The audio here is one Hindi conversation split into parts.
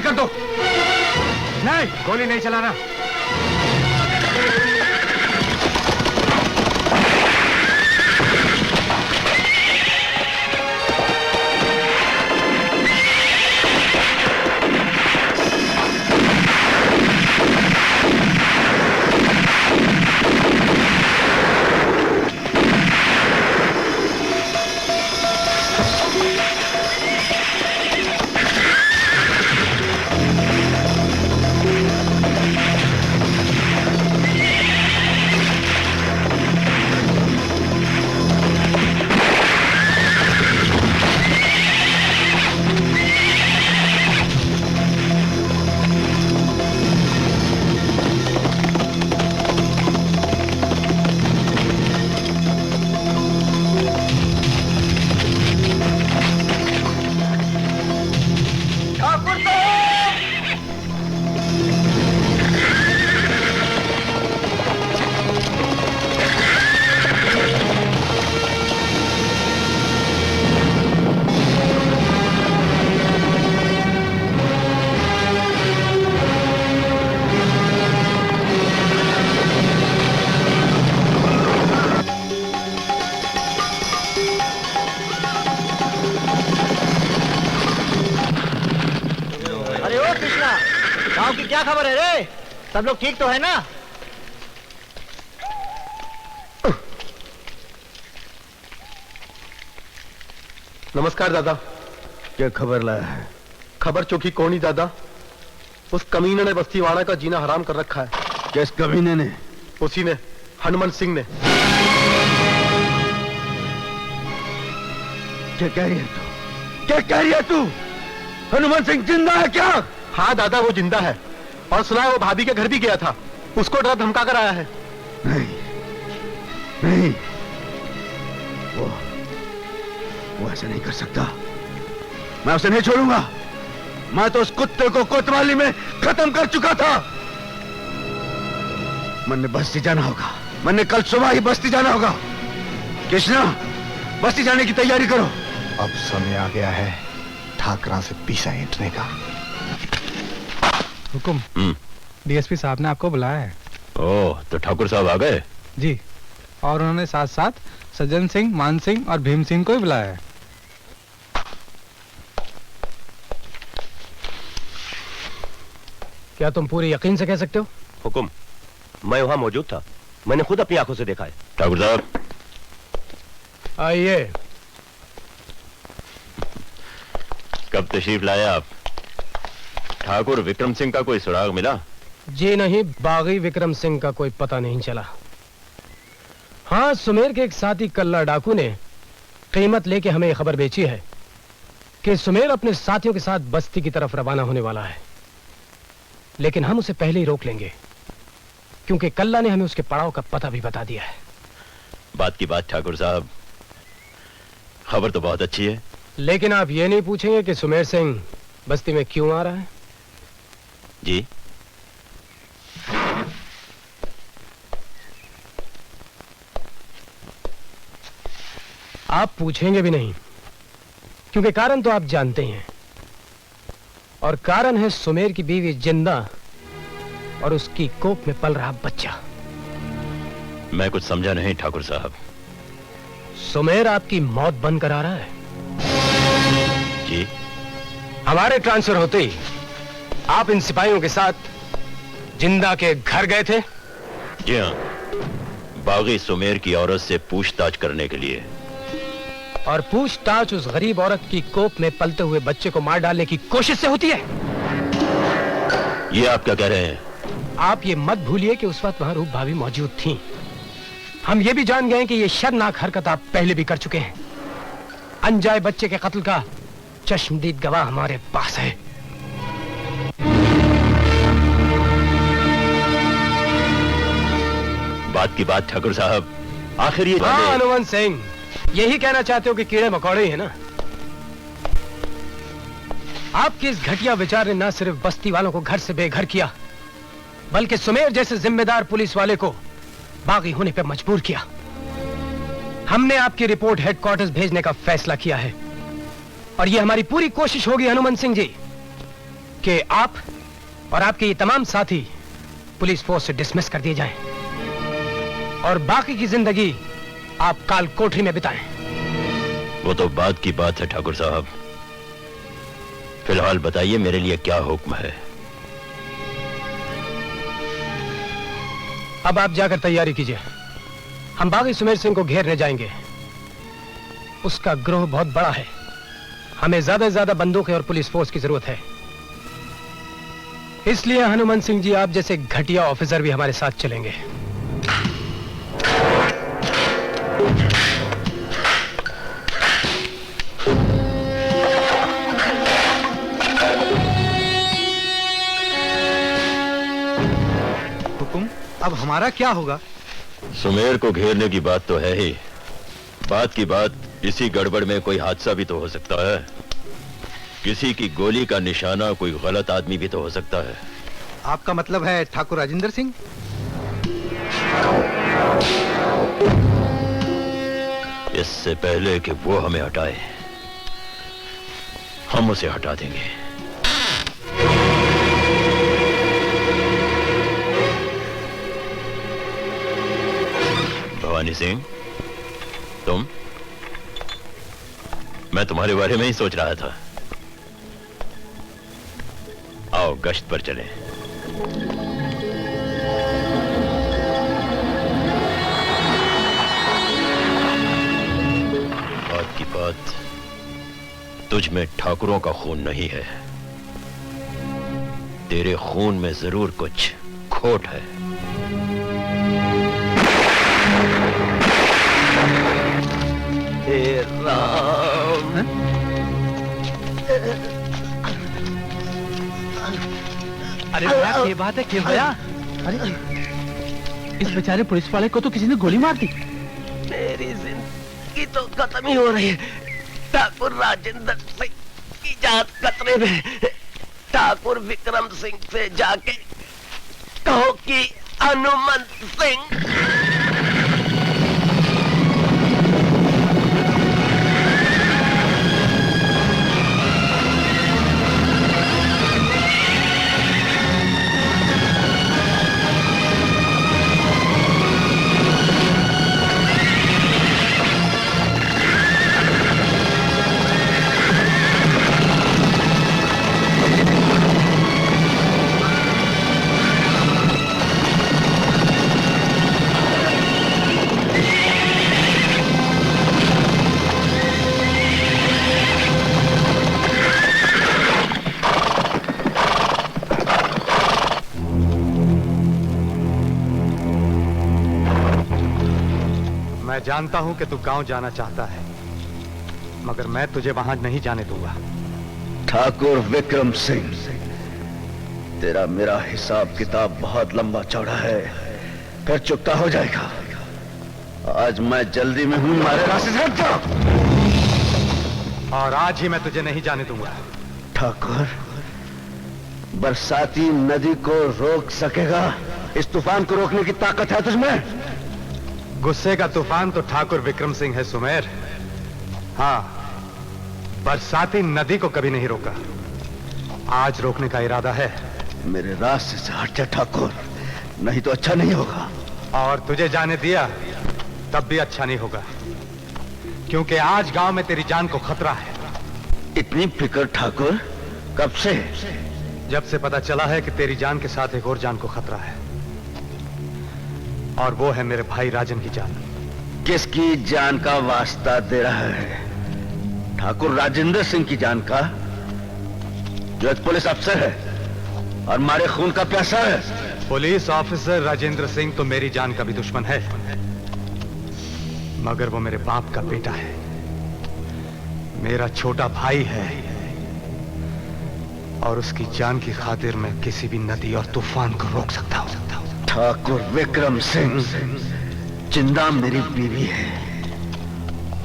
कार्रवाई कर दो। नहीं, गोली नहीं चलाना। क्या खबर है रे? सब लोग ठीक तो है ना? नमस्कार दादा। क्या खबर लाया है? खबर चौकी कौन ही दादा? उस कमीने ने बस्तीवाड़ा का जीना हराम कर रखा है। किस कमीने ने? उसी ने, हनुमान सिंह ने। क्या कह रही है तू? क्या कह रही है तू? हनुमान सिंह जिंदा है क्या? हाँ दादा, वो जिंदा है और सुना है वो भाभी के घर भी गया था। उसको डरा धमका कर आया है। नहीं, नहीं, वो ऐसा नहीं कर सकता। मैं उसे नहीं छोड़ूंगा। मैं तो उस कुत्ते को कोतवाली में खत्म कर चुका था। मन ने बस्ती जाना होगा। मन ने कल सुबह ही बस्ती जाना होगा। कृष्णा, बस्ती जाने की तैयारी करो। अब समय आ गया है ठाकरा से पीछा हटने का। हुकुम। डीएसपी साहब ने आपको बुलाया है। ओह, तो ठाकुर साहब आ गए? जी, और उन्होंने साथ साथ सज्जन सिंह, मान सिंह और भीम सिंह को भी बुलाया है। क्या तुम पूरे यकीन से कह सकते हो? हुकुम, मैं वहां मौजूद था। मैंने खुद अपनी आंखों से देखा है। ठाकुर साहब आइए। कब तशरीफ लाए आप? ठाकुर विक्रम सिंह का कोई सुराग मिला? जी नहीं, बागी विक्रम सिंह का कोई पता नहीं चला। हाँ, सुमेर के एक साथी कल्ला डाकू ने कीमत लेके हमें खबर बेची है कि सुमेर अपने साथियों के साथ बस्ती की तरफ रवाना होने वाला है। लेकिन हम उसे पहले ही रोक लेंगे, क्योंकि कल्ला ने हमें उसके पड़ाव का पता भी बता दिया है। बात की बात ठाकुर साहब, खबर तो बहुत अच्छी है। लेकिन आप ये नहीं पूछेंगे कि सुमेर सिंह बस्ती में क्यों आ रहा है? जी, आप पूछेंगे भी नहीं, क्योंकि कारण तो आप जानते हैं। और कारण है सुमेर की बीवी जिंदा और उसकी कोख में पल रहा बच्चा। मैं कुछ समझा नहीं ठाकुर साहब। सुमेर आपकी मौत बंद करा रहा है। जी, हमारे ट्रांसफर होते ही आप इन सिपाहियों के साथ जिंदा के घर गए थे? जी हाँ, बागी सुमेर की औरत से पूछताछ करने के लिए। और पूछताछ उस गरीब औरत की कोख में पलते हुए बच्चे को मार डालने की कोशिश से होती है। ये आप क्या कह रहे हैं? आप ये मत भूलिए कि उस वक्त वहां रूप भाभी मौजूद थी। हम ये भी जान गए कि ये शर्मनाक हरकत आप पहले भी कर चुके हैं। अनजाए बच्चे के कत्ल का चश्मदीद गवाह हमारे पास है। बात की बात ठाकुर साहब, आखिर ये हाँ हनुमान सिंह, यही कहना चाहते हो कि कीड़े मकोड़े हैं ना? आपके इस घटिया विचार ने न सिर्फ बस्ती वालों को घर से बेघर किया, बल्कि सुमेर जैसे जिम्मेदार पुलिस वाले को बागी होने पर मजबूर किया। हमने आपकी रिपोर्ट हेडक्वार्टर्स भेजने का फैसला किया है और यह हमारी पूरी कोशिश होगी हनुमान सिंह जी कि आप और आपके ये तमाम साथी पुलिस फोर्स से डिसमिस कर दिए जाएं और बाकी की जिंदगी आप काल कोठरी में बिताएं। वो तो बात की बात है ठाकुर साहब। फिलहाल बताइए मेरे लिए क्या हुक्म है। अब आप जाकर तैयारी कीजिए, हम बागी सुमेर सिंह को घेरने जाएंगे। उसका ग्रोह बहुत बड़ा है, हमें ज्यादा से ज्यादा बंदूकें और पुलिस फोर्स की जरूरत है। इसलिए हनुमान सिंह जी, आप जैसे घटिया ऑफिसर भी हमारे साथ चलेंगे। हुकुम, अब हमारा क्या होगा? सुमेर को घेरने की बात तो है ही, बात की बात इसी गड़बड़ में कोई हादसा भी तो हो सकता है। किसी की गोली का निशाना कोई गलत आदमी भी तो हो सकता है। आपका मतलब है ठाकुर राजेंद्र सिंह? इससे पहले कि वो हमें हटाए, हम उसे हटा देंगे। भवानी सिंह, तुम? मैं तुम्हारे बारे में ही सोच रहा था। आओ गश्त पर चलें। बात की बात, तुझ में ठाकुरों का खून नहीं है, तेरे खून में जरूर कुछ खोट है। हे राम, अरे भैया, ये बात है क्या भैया? अरे इस बेचारे पुलिस वाले को तो किसी ने गोली मार दी। मेरी जिंदगी तो खत्म ही हो रही है। ठाकुर राजेंद्र सिंह की जान खतरे में। ठाकुर विक्रम सिंह से जाके कहो कि हनुमान सिंह। मैं जानता हूं कि तू गांव जाना चाहता है, मगर मैं तुझे वहां नहीं जाने दूंगा। ठाकुर विक्रम सिंह, तेरा मेरा हिसाब किताब बहुत लंबा चौड़ा है, फिर चुकता हो जाएगा। आज मैं जल्दी में हूं, हमारे रास्ते से हट जा। और आज ही मैं तुझे नहीं जाने दूंगा। ठाकुर, बरसाती नदी को रोक सकेगा? इस तूफान को रोकने की ताकत है तुझमें? गुस्से का तूफान तो ठाकुर विक्रम सिंह है सुमेर। हाँ, बरसाती नदी को कभी नहीं रोका, आज रोकने का इरादा है। मेरे रास्ते से हट जा ठाकुर, नहीं तो अच्छा नहीं होगा। और तुझे जाने दिया तब भी अच्छा नहीं होगा, क्योंकि आज गांव में तेरी जान को खतरा है। इतनी फिक्र ठाकुर, कब से? जब से पता चला है कि तेरी जान के साथ एक और जान को खतरा है, और वो है मेरे भाई राजन की जान। किसकी जान का वास्ता दे रहा है? ठाकुर राजेंद्र सिंह की जान का, जो एक पुलिस अफसर है और हमारे खून का प्यासा है। पुलिस ऑफिसर राजेंद्र सिंह तो मेरी जान का भी दुश्मन है, मगर वो मेरे बाप का बेटा है, मेरा छोटा भाई है, और उसकी जान की खातिर मैं किसी भी नदी और तूफान को रोक सकता हूं। ठाकुर विक्रम सिंह, जिंदा मेरी बीवी है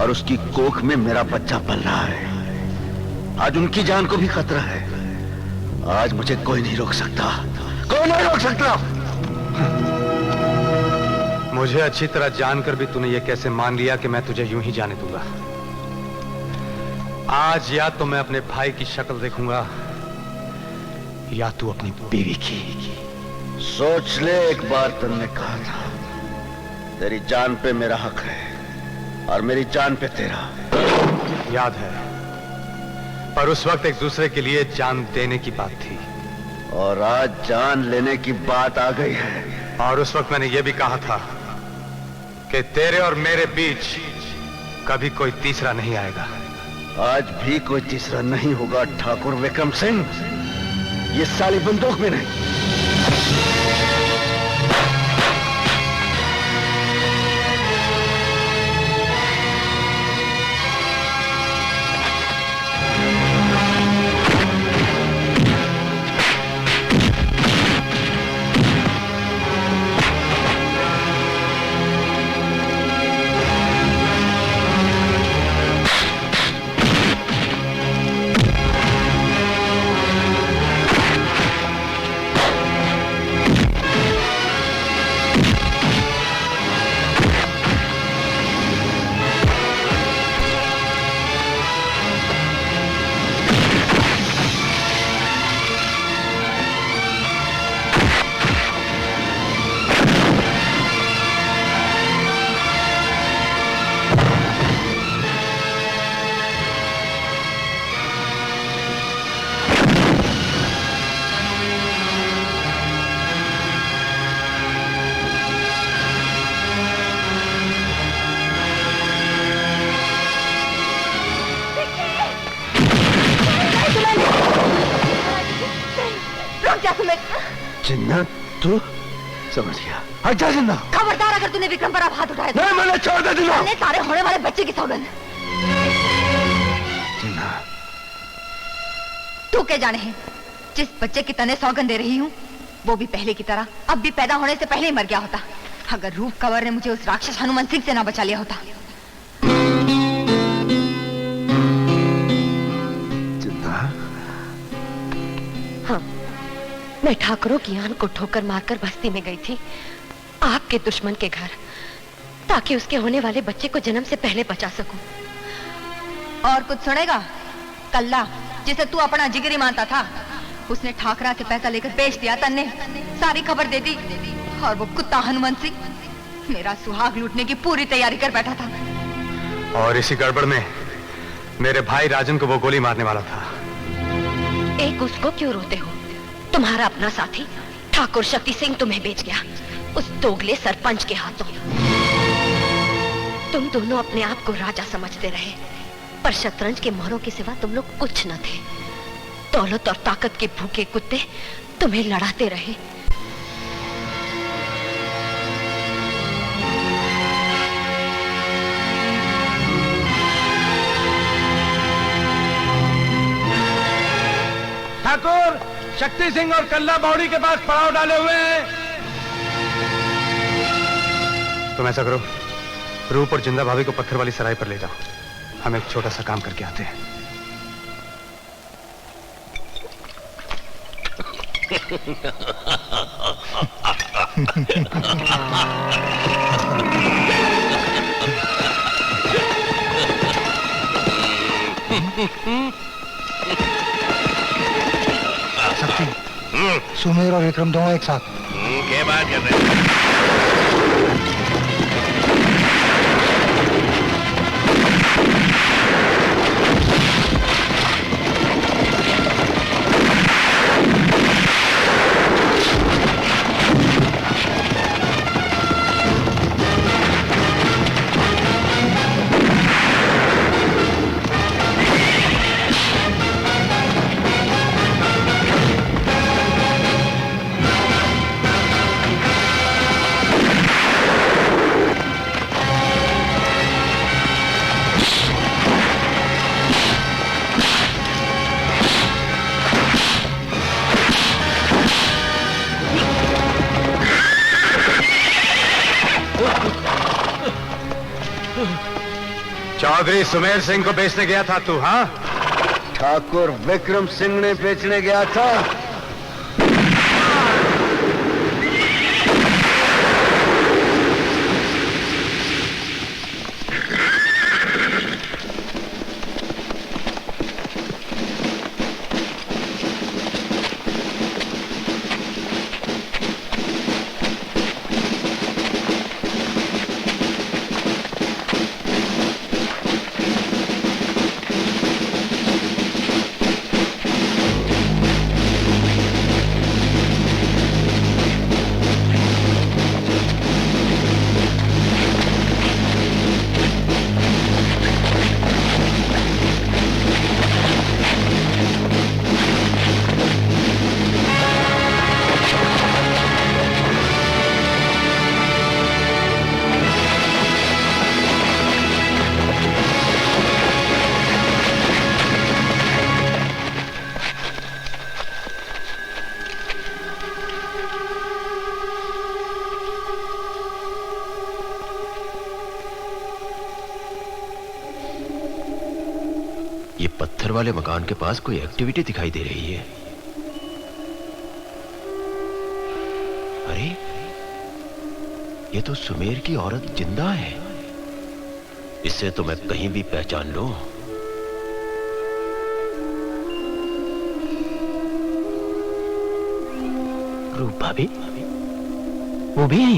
और उसकी कोख में मेरा बच्चा पल रहा है। आज उनकी जान को भी खतरा है। आज मुझे कोई नहीं रोक सकता, कोई नहीं रोक सकता। मुझे अच्छी तरह जानकर भी तूने ये कैसे मान लिया कि मैं तुझे यूं ही जाने दूंगा? आज या तो मैं अपने भाई की शक्ल देखूंगा, या तू अपनी बीवी की? सोच ले, एक बार तुमने कहा था तेरी जान पे मेरा हक है और मेरी जान पे तेरा। याद है, पर उस वक्त एक दूसरे के लिए जान देने की बात थी। और आज जान लेने की बात आ गई है। और उस वक्त मैंने यह भी कहा था कि तेरे और मेरे बीच कभी कोई तीसरा नहीं आएगा। आज भी कोई तीसरा नहीं होगा ठाकुर विक्रम सिंह, ये साली बंदूक में नहीं। जिन्ना, तू समझ गया। अच्छा जिन्ना, खबरदार अगर तूने विक्रम पर अब हाथ उठाया तो नहीं, मैंने छोड़ दे जिन्ना। हमने सारे होने वाले बच्चे की सौगंध। जिन्ना, तू क्या जाने है, जिस बच्चे की तने सौगंध दे रही हूँ वो भी पहले की तरह अब भी पैदा होने से पहले ही मर गया होता, अगर रूप कंवर ने मुझे उस राक्षस हनुमान सिंह से ना बचा लिया होता। जिन्ना, हाँ, मैं ठाकुरों की आन को ठोकर मारकर बस्ती में गई थी, आपके दुश्मन के घर, ताकि उसके होने वाले बच्चे को जन्म से पहले बचा सकूं। और कुछ सुनेगा? कल्ला, जिसे तू अपना जिगरी मानता था, उसने ठाकरा से पैसा लेकर बेच दिया। तन्ने सारी खबर दे दी और वो कुत्ता हनुमान सिंह मेरा सुहाग लूटने की पूरी तैयारी कर बैठा था। और इसी गड़बड़ में मेरे भाई राजन को वो गोली मारने वाला था। एक उसको क्यों रोते हो? तुम्हारा अपना साथी ठाकुर शक्ति सिंह तुम्हें बेच गया उस दोगले सरपंच के हाथों। तुम दोनों अपने आप को राजा समझते रहे, पर शतरंज के मोहरों के सिवा तुम लोग कुछ न थे। दौलत और ताकत के भूखे कुत्ते तुम्हें लड़ाते रहे। ठाकुर शक्ति सिंह और कल्ला बावड़ी के पास पड़ाव डाले हुए हैं। तुम ऐसा करो, रूप और जिंदा भाभी को पत्थर वाली सराय पर ले जाओ, हम एक छोटा सा काम करके आते हैं। शक्ति, सुमेर और विक्रम दोनों एक साथ। क्या बात कर रहे हैं? चौधरी सुमेर सिंह को बेचने गया था तू? हाँ, ठाकुर विक्रम सिंह ने बेचने गया था। ये पत्थर वाले मकान के पास कोई एक्टिविटी दिखाई दे रही है। अरे ये तो सुमेर की औरत जिंदा है। इसे तो मैं कहीं भी पहचान लूं। रूप भाभी, वो भी है।